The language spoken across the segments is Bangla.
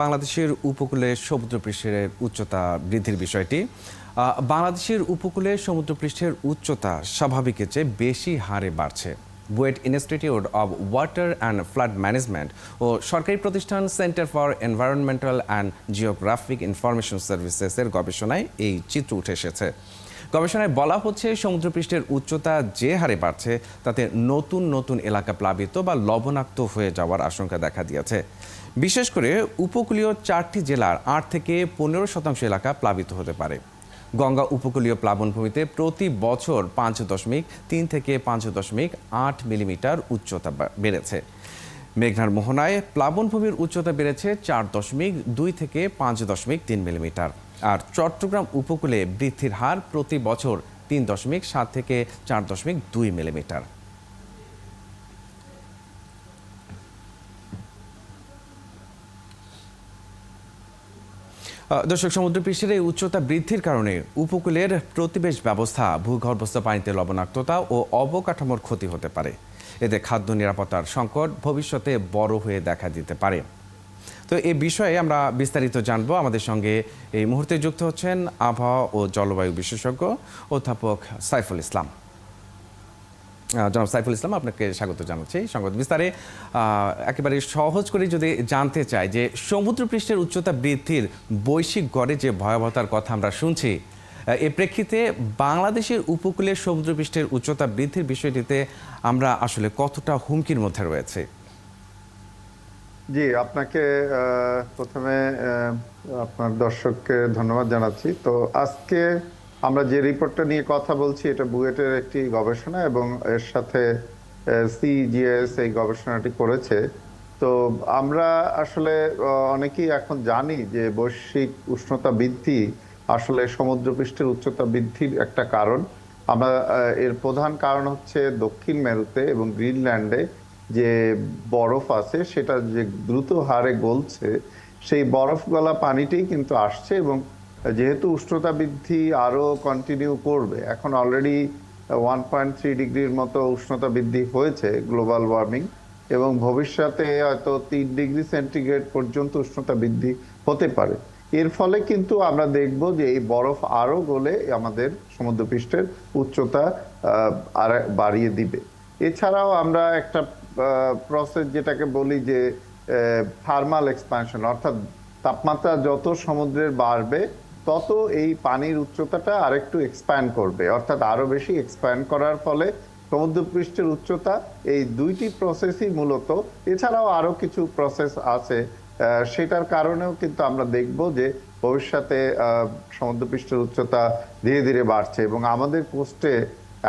বাংলাদেশের উপকূলে সমুদ্রপৃষ্ঠের উচ্চতা বৃদ্ধির বিষয়টি বাংলাদেশের উপকূলে সমুদ্রপৃষ্ঠের উচ্চতা স্বাভাবিকের চেয়ে বেশি হারে বাড়ছে। BUET institute of water and flood management ও সরকারি প্রতিষ্ঠান centre for environmental and geographic information সার্ভিসেসের গবেষণায় এই চিত্র উঠে এসেছে। গবেষণায় বলা হচ্ছে, সমুদ্রপৃষ্ঠের উচ্চতা যে হারে বাড়ছে তাতে নতুন নতুন এলাকা প্লাবিত বা লবণাক্ত হয়ে যাওয়ার আশঙ্কা দেখা দিয়েছে। বিশেষ করে উপকূলীয় 4টি জেলার 8 থেকে 15% এলাকা প্লাবিত হতে পারে। গঙ্গা উপকূলীয় প্লাবনভূমিতে প্রতি বছর 5.3 থেকে 5.8 মিলিমিটার উচ্চতা বেড়েছে। মেঘনার মোহনায় প্লাবনভূমির উচ্চতা বেড়েছে 4.2 থেকে 5.3 মিলিমিটার। আর চট্টগ্রাম উপকূলে বৃদ্ধির হার প্রতি বছর 3.7 থেকে 4.2 মিলিমিটার। দর্শক, সমুদ্রপৃষ্ঠের এই উচ্চতা বৃদ্ধির কারণে উপকূলের প্রতিবেশ ব্যবস্থা, ভূগর্ভস্থ পানিতে লবণাক্ততা ও অবকাঠামোর ক্ষতি হতে পারে। এতে খাদ্য নিরাপত্তার সংকট ভবিষ্যতে বড় হয়ে দেখা দিতে পারে। তো এই বিষয়ে আমরা বিস্তারিত জানবো। আমাদের সঙ্গে এই মুহূর্তে যুক্ত হচ্ছেন আবহাওয়া ও জলবায়ু বিশেষজ্ঞ অধ্যাপক সাইফুল ইসলাম। জনাব সাইফুল ইসলাম, আপনাকে স্বাগত জানাচ্ছি সংবাদ বিস্তারে। একেবারে সহজ করে যদি জানতে চাই যে সমুদ্রপৃষ্ঠের উচ্চতা বৃদ্ধির বৈশ্বিক গড়ে যে ভয়াবহতার কথা আমরা শুনছি, এর প্রেক্ষিতে বাংলাদেশের উপকূলের সমুদ্রপৃষ্ঠের উচ্চতা বৃদ্ধির বিষয়টিতে আমরা আসলে কতটা হুমকির মধ্যে রয়েছে? জি, আপনাকে প্রথমে আপনার দর্শককে ধন্যবাদ জানাচ্ছি। তো আজকে আমরা যে রিপোর্টটা নিয়ে কথা বলছি, এটা বুয়েটের একটি গবেষণা এবং এর সাথে সিজিএস এই গবেষণাটি করেছে। তো আমরা আসলে অনেকেই এখন জানি যে বৈশ্বিক উষ্ণতা বৃদ্ধি আসলে সমুদ্রপৃষ্ঠের উচ্চতা বৃদ্ধির একটা কারণ। আমরা এর প্রধান কারণ হচ্ছে দক্ষিণ মেরুতে এবং গ্রিনল্যান্ডে যে বরফ আছে সেটা যে দ্রুত হারে গলছে, সেই বরফ গলা পানিটাই কিন্তু আসছে। এবং যেহেতু উষ্ণতা বৃদ্ধি আরো কন্টিনিউ করবে, এখন অলরেডি 1.3 ডিগ্রির মতো উষ্ণতা বৃদ্ধি হয়েছে গ্লোবাল ওয়ার্মিং, এবং ভবিষ্যতে হয়তো 3 ডিগ্রি সেন্টিগ্রেড পর্যন্ত উষ্ণতা বৃদ্ধি হতে পারে। এর ফলে কিন্তু আমরা দেখব যে এই বরফ আরো গলে আমাদের সমুদ্রপৃষ্ঠের উচ্চতা আর বাড়িয়ে দিবে। এছাড়াও আমরা একটা প্রসেস যেটাকে বলি যে থার্মাল এক্সপ্যানশন, অর্থাৎ তাপমাত্রা যত সমুদ্রের বাড়বে তত এই পানির উচ্চতাটা আরেকটু এক্সপ্যান্ড করবে, অর্থাৎ আরো বেশি এক্সপ্যান্ড করার ফলে সমুদ্রপৃষ্ঠের উচ্চতা, এই দুইটি প্রসেসই মূলত, এছাড়াও আরো কিছু প্রসেস আছে, সেটার কারণেও কিন্তু আমরা দেখব যে ভবিষ্যতে সমুদ্রপৃষ্ঠের উচ্চতা ধীরে ধীরে বাড়ছে। এবং আমাদের কোস্টে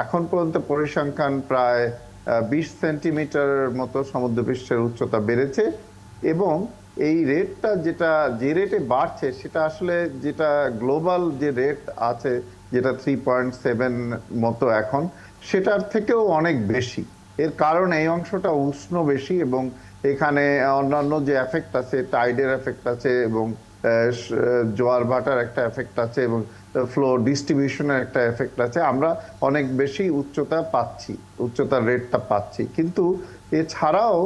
এখন পর্যন্ত পরিসংখ্যান প্রায় 20 সেন্টিমিটার মতো সমুদ্রপৃষ্ঠের উচ্চতা বেড়েছে। এবং এই রেটটা যে রেটে বাড়ছে সেটা আসলে যেটা গ্লোবাল যে রেট আছে, যেটা 3.7 মতো এখন, সেটার থেকেও অনেক বেশি। এর কারণ এই অংশটা উষ্ণ বেশি, এবং এখানে অন্যান্য যে এফেক্ট আছে, টাইডের এফেক্ট আছে, এবং জোয়ার ভাটার একটা এফেক্ট আছে, এবং ফ্লো ডিস্ট্রিবিউশনের একটা এফেক্ট আছে। আমরা অনেক বেশি উচ্চতার রেটটা পাচ্ছি। কিন্তু এছাড়াও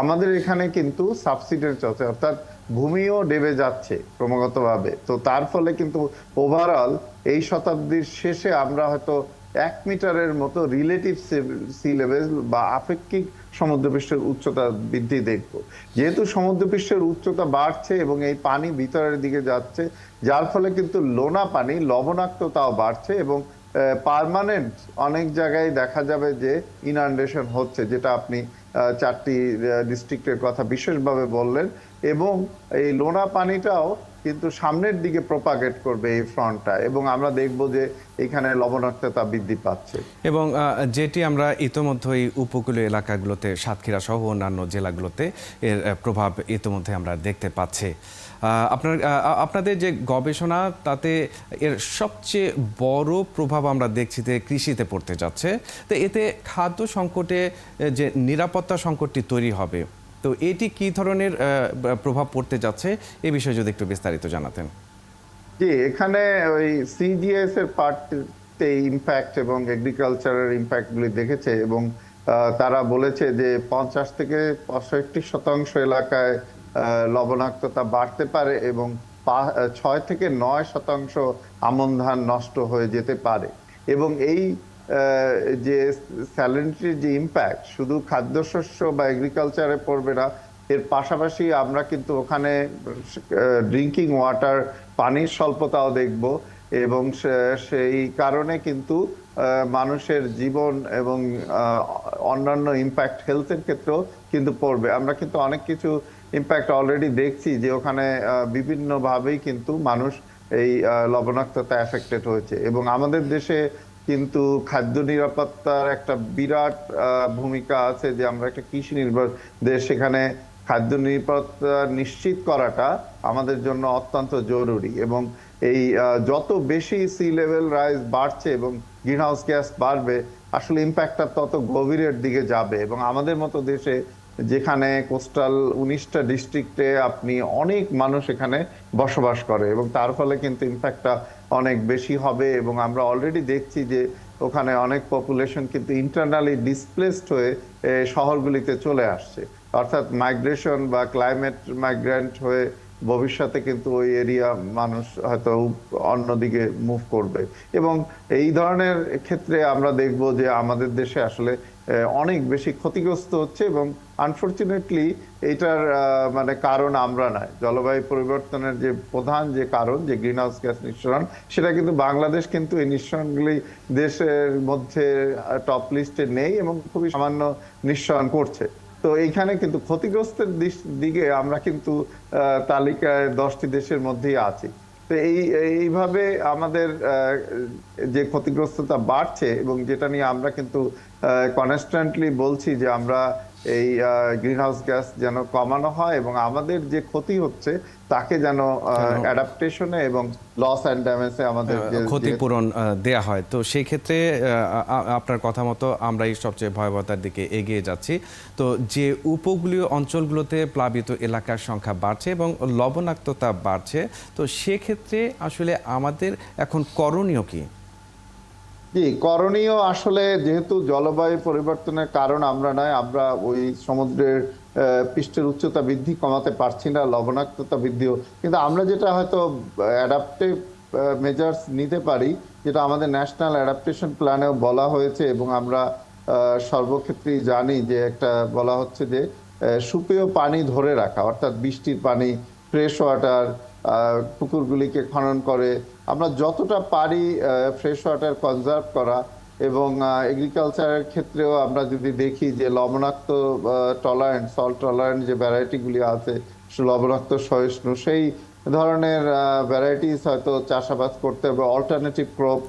আমাদের এখানে কিন্তু সাবসিডেন্স আছে, অর্থাৎ ভূমিও ডেবে যাচ্ছে ক্রমাগতভাবে। তো তার ফলে কিন্তু ওভারঅল এই শতাব্দীর শেষে আমরা হয়তো 1 মিটারের মতো রিলেটিভ সি লেভেল বা আপেক্ষিক সমুদ্রপৃষ্ঠের উচ্চতা বৃদ্ধি দেখব। যেহেতু সমুদ্রপৃষ্ঠের উচ্চতা বাড়ছে এবং এই পানি ভিতরের দিকে যাচ্ছে, যার ফলে কিন্তু লোনা পানি, লবণাক্ততাও বাড়ছে, এবং পার্মানেন্ট অনেক জায়গায় দেখা যাবে যে ইনান্ডেশন হচ্ছে, যেটা আপনি 4টি ডিস্ট্রিক্টের কথা বিশেষভাবে বললেন। এবং এই লোনা পানিটাও কিন্তু সামনের দিকে প্রপাগেট করবে এই ফ্রন্টটা, এবং আমরা দেখব যে এখানে লবণাক্ততা বৃদ্ধি পাচ্ছে। এবং যেটি আমরা ইতোমধ্যেই উপকূলীয় এলাকাগুলোতে, সাতক্ষীরা সহ অন্যান্য জেলাগুলোতে এর প্রভাব ইতোমধ্যে আমরা দেখতে পাচ্ছি। আপনাদের যে গবেষণা, তাতে এর সবচেয়ে বড় প্রভাব আমরা দেখছি যে কৃষিতে পড়তে যাচ্ছে। তো এতে খাদ্য সংকটে যে নিরাপত্তা সংকটটি তৈরি হবে, তো এটি কি ধরনের প্রভাব পড়তে যাচ্ছে, এ বিষয়ে যদি একটু বিস্তারিত জানাতেন। জি, এখানে ওই সিজিএস এর পার্টে ইম্প্যাক্ট এবং এগ্রিকালচারের ইম্প্যাক্টগুলি দেখেছে, এবং তারা বলেছে যে 50 থেকে 65% এলাকায় লবণাক্ততা বাড়তে পারে এবং 6 থেকে 9% আমন ধান নষ্ট হয়ে যেতে পারে। এবং এই যে স্যালিনিটির যে ইম্প্যাক্ট শুধু খাদ্যশস্য বা এগ্রিকালচারে পড়বে না, এর পাশাপাশি আমরা কিন্তু ওখানে ড্রিঙ্কিং ওয়াটার, পানির স্বল্পতাও দেখব এবং সেই কারণে কিন্তু মানুষের জীবন এবং অন্যান্য ইম্প্যাক্ট হেলথের ক্ষেত্রেও কিন্তু পড়বে। আমরা কিন্তু অনেক কিছু ইম্প্যাক্ট অলরেডি দেখছি যে ওখানে বিভিন্নভাবেই কিন্তু মানুষ এই লবণাক্ততা এফেক্টেড হয়েছে। এবং আমাদের দেশে কিন্তু খাদ্য নিরাপত্তার একটা বিরাট ভূমিকা আছে, যে আমরা একটা কৃষি নির্ভর দেশ, সেখানে খাদ্য নিরাপত্তা নিশ্চিত করাটা আমাদের জন্য অত্যন্ত জরুরি। এবং এই যত বেশি সি লেভেল রাইজ বাড়ছে এবং গ্রিন হাউস গ্যাস বাড়বে, আসলে ইম্প্যাক্টটা তত গভীরের দিকে যাবে। এবং আমাদের মতো দেশে যেখানে কোস্টাল 19টা ডিস্ট্রিক্টে আপনি অনেক মানুষ এখানে বসবাস করে, এবং তার ফলে কিন্তু ইম্প্যাক্টটা অনেক বেশি হবে। এবং আমরা অলরেডি দেখছি যে ওখানে অনেক পপুলেশন কিন্তু ইন্টারনালি ডিসপ্লেসড হয়ে শহরগুলিতে চলে আসছে, অর্থাৎ মাইগ্রেশন বা ক্লাইমেট মাইগ্রেন্ট হয়ে ভবিষ্যতে কিন্তু ওই এরিয়া মানুষ হয়তো অন্যদিকে মুভ করবে। এবং এই ধরনের ক্ষেত্রে আমরা দেখব যে আমাদের দেশে আসলে অনেক বেশি ক্ষতিগ্রস্ত হচ্ছে। এবং আনফরচুনেটলি এটার মানে কারণ আমরা নয়, জলবায়ু পরিবর্তনের যে প্রধান যে কারণ যে গ্রিন হাউস গ্যাস নিঃসরণ, সেটা কিন্তু বাংলাদেশ কিন্তু এই নিঃসরণগুলি দেশের মধ্যে টপ লিস্টে নেই এবং খুবই সামান্য নিঃসরণ করছে। তো এইখানে কিন্তু ক্ষতিগ্রস্তের দিকে আমরা কিন্তু তালিকায় 10টি দেশের মধ্যেই আছি। তো এইভাবে আমাদের যে ক্ষতিগ্রস্ততা বাড়ছে, এবং যেটা নিয়ে আমরা কিন্তু কনস্ট্যান্টলি বলছি যে আমরা এই গ্রিন হাউস গ্যাস যেন কমানো হয় এবং আমাদের যে ক্ষতি হচ্ছে তাকে যেন অ্যাডাপ্টেশনে এবং লস অ্যান্ড ড্যামেজে আমাদের ক্ষতিপূরণ দেয়া হয়। তো সেই ক্ষেত্রে আপনার কথা মতো আমরা এই সবচেয়ে ভয়াবহতার দিকে এগিয়ে যাচ্ছি। তো যে উপকূলীয় অঞ্চলগুলোতে প্লাবিত এলাকার সংখ্যা বাড়ছে এবং লবণাক্ততা বাড়ছে, তো সেক্ষেত্রে আসলে আমাদের এখন করণীয় কি? জি, করণীয় আসলে যেহেতু জলবায়ু পরিবর্তনের কারণ আমরা নয়, আমরা ওই সমুদ্রের পৃষ্ঠের উচ্চতা বৃদ্ধি কমাতে পারছি না, লবণাক্ততা বৃদ্ধিও, কিন্তু আমরা যেটা হয়তো অ্যাডাপটিভ মেজার্স নিতে পারি, যেটা আমাদের ন্যাশনাল অ্যাডাপ্টেশন প্ল্যানেও বলা হয়েছে এবং আমরা সর্বক্ষেত্রেই জানি যে একটা বলা হচ্ছে যে সুপেয় পানি ধরে রাখা, অর্থাৎ বৃষ্টির পানি, ফ্রেশ ওয়াটার, পুকুরগুলিকে খনন করে আমরা যতটা পারি ফ্রেশ ওয়াটার কনজার্ভ করা। এবং এগ্রিকালচারের ক্ষেত্রেও আমরা যদি দেখি যে লবণাক্ত টলারেন্ট, সল্ট টলারেন্ট যে ভ্যারাইটিগুলি আছে, লবণাক্ত সহিষ্ণু, সেই ধরনের ভ্যারাইটিস হয়তো চাষাবাদ করতে হবে, অল্টারনেটিভ ক্রপ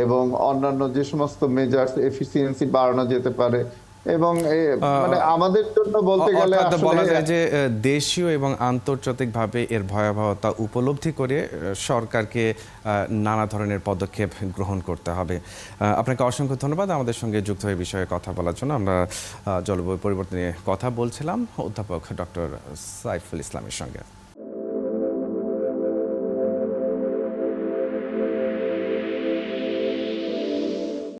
এবং অন্যান্য যে সমস্ত মেজার্স এফিসিয়েন্সি বাড়ানো যেতে পারে। এবং মানে আমাদের জন্য বলতে গেলে বলা যায় যে দেশীয় এবং আন্তর্জাতিকভাবে এর ভয়াবহতা উপলব্ধি করে সরকারকে নানা ধরনের পদক্ষেপ গ্রহণ করতে হবে। আপনাকে অসংখ্য ধন্যবাদ আমাদের সঙ্গে যুক্ত হয়ে বিষয়ে কথা বলার জন্য। আমরা জলবায়ু পরিবর্তন নিয়ে কথা বলছিলাম অধ্যাপক ডক্টর সাইফুল ইসলামের সঙ্গে।